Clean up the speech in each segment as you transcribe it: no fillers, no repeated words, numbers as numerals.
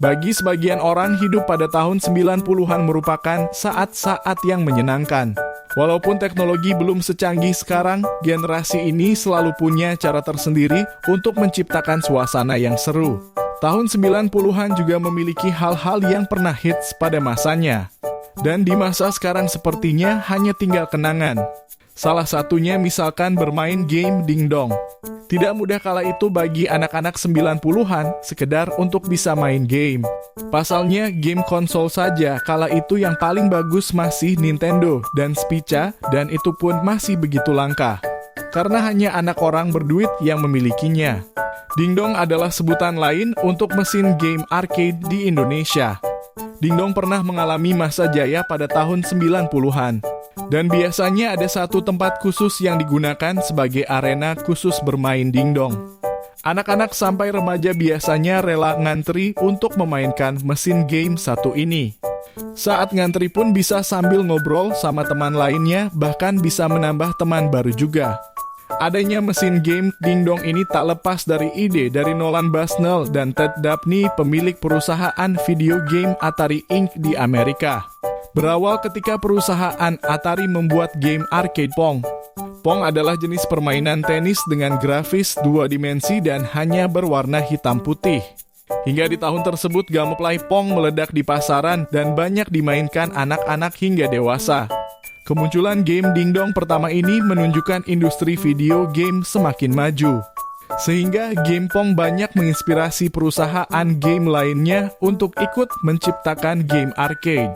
Bagi sebagian orang, hidup pada tahun 90-an merupakan saat-saat yang menyenangkan. Walaupun teknologi belum secanggih sekarang, generasi ini selalu punya cara tersendiri untuk menciptakan suasana yang seru. Tahun 90-an juga memiliki hal-hal yang pernah hits pada masanya. Dan di masa sekarang sepertinya hanya tinggal kenangan. Salah satunya misalkan bermain game dingdong. Tidak mudah kala itu bagi anak-anak 90-an sekedar untuk bisa main game. Pasalnya game konsol saja kala itu yang paling bagus masih Nintendo dan Spica, dan itu pun masih begitu langka. Karena hanya anak orang berduit yang memilikinya. Dingdong adalah sebutan lain untuk mesin game arcade di Indonesia. Dingdong pernah mengalami masa jaya pada tahun 90-an. Dan biasanya ada satu tempat khusus yang digunakan sebagai arena khusus bermain dingdong. Anak-anak sampai remaja biasanya rela ngantri untuk memainkan mesin game satu ini. Saat ngantri pun bisa sambil ngobrol sama teman lainnya, bahkan bisa menambah teman baru juga. Adanya mesin game dingdong ini tak lepas dari ide dari Nolan Bushnell dan Ted Dabney, pemilik perusahaan video game Atari Inc. di Amerika. Berawal ketika perusahaan Atari membuat game arcade Pong. Pong adalah jenis permainan tenis dengan grafis dua dimensi dan hanya berwarna hitam putih. Hingga di tahun tersebut gameplay Pong meledak di pasaran dan banyak dimainkan anak-anak hingga dewasa. Kemunculan game dingdong pertama ini menunjukkan industri video game semakin maju. Sehingga game Pong banyak menginspirasi perusahaan game lainnya untuk ikut menciptakan game arcade.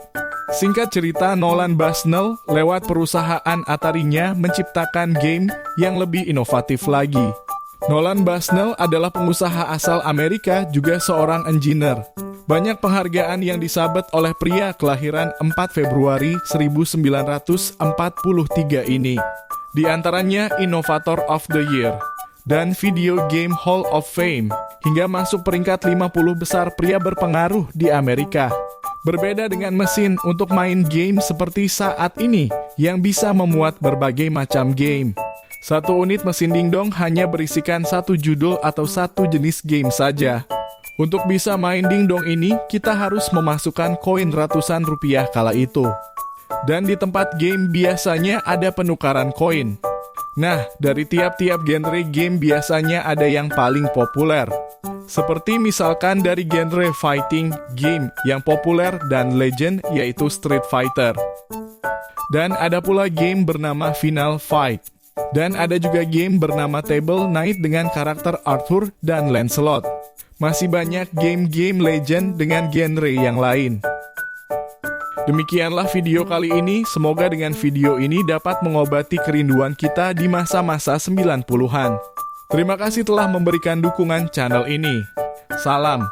Singkat cerita, Nolan Bushnell lewat perusahaan Atarinya menciptakan game yang lebih inovatif lagi. Nolan Bushnell adalah pengusaha asal Amerika, juga seorang engineer. Banyak penghargaan yang disabet oleh pria kelahiran 4 Februari 1943 ini. Di antaranya Innovator of the Year dan Video Game Hall of Fame, hingga masuk peringkat 50 besar pria berpengaruh di Amerika. Berbeda dengan mesin untuk main game seperti saat ini yang bisa memuat berbagai macam game. Satu unit mesin dingdong hanya berisikan satu judul atau satu jenis game saja. Untuk bisa main dingdong ini, kita harus memasukkan koin ratusan rupiah kala itu. Dan di tempat game biasanya ada penukaran koin. Nah, dari tiap-tiap genre game biasanya ada yang paling populer. Seperti misalkan dari genre fighting game yang populer dan legend, yaitu Street Fighter. Dan ada pula game bernama Final Fight. Dan ada juga game bernama Table Knight dengan karakter Arthur dan Lancelot. Masih banyak game-game legend dengan genre yang lain. Demikianlah video kali ini, semoga dengan video ini dapat mengobati kerinduan kita di masa-masa 90-an. Terima kasih telah memberikan dukungan channel ini. Salam.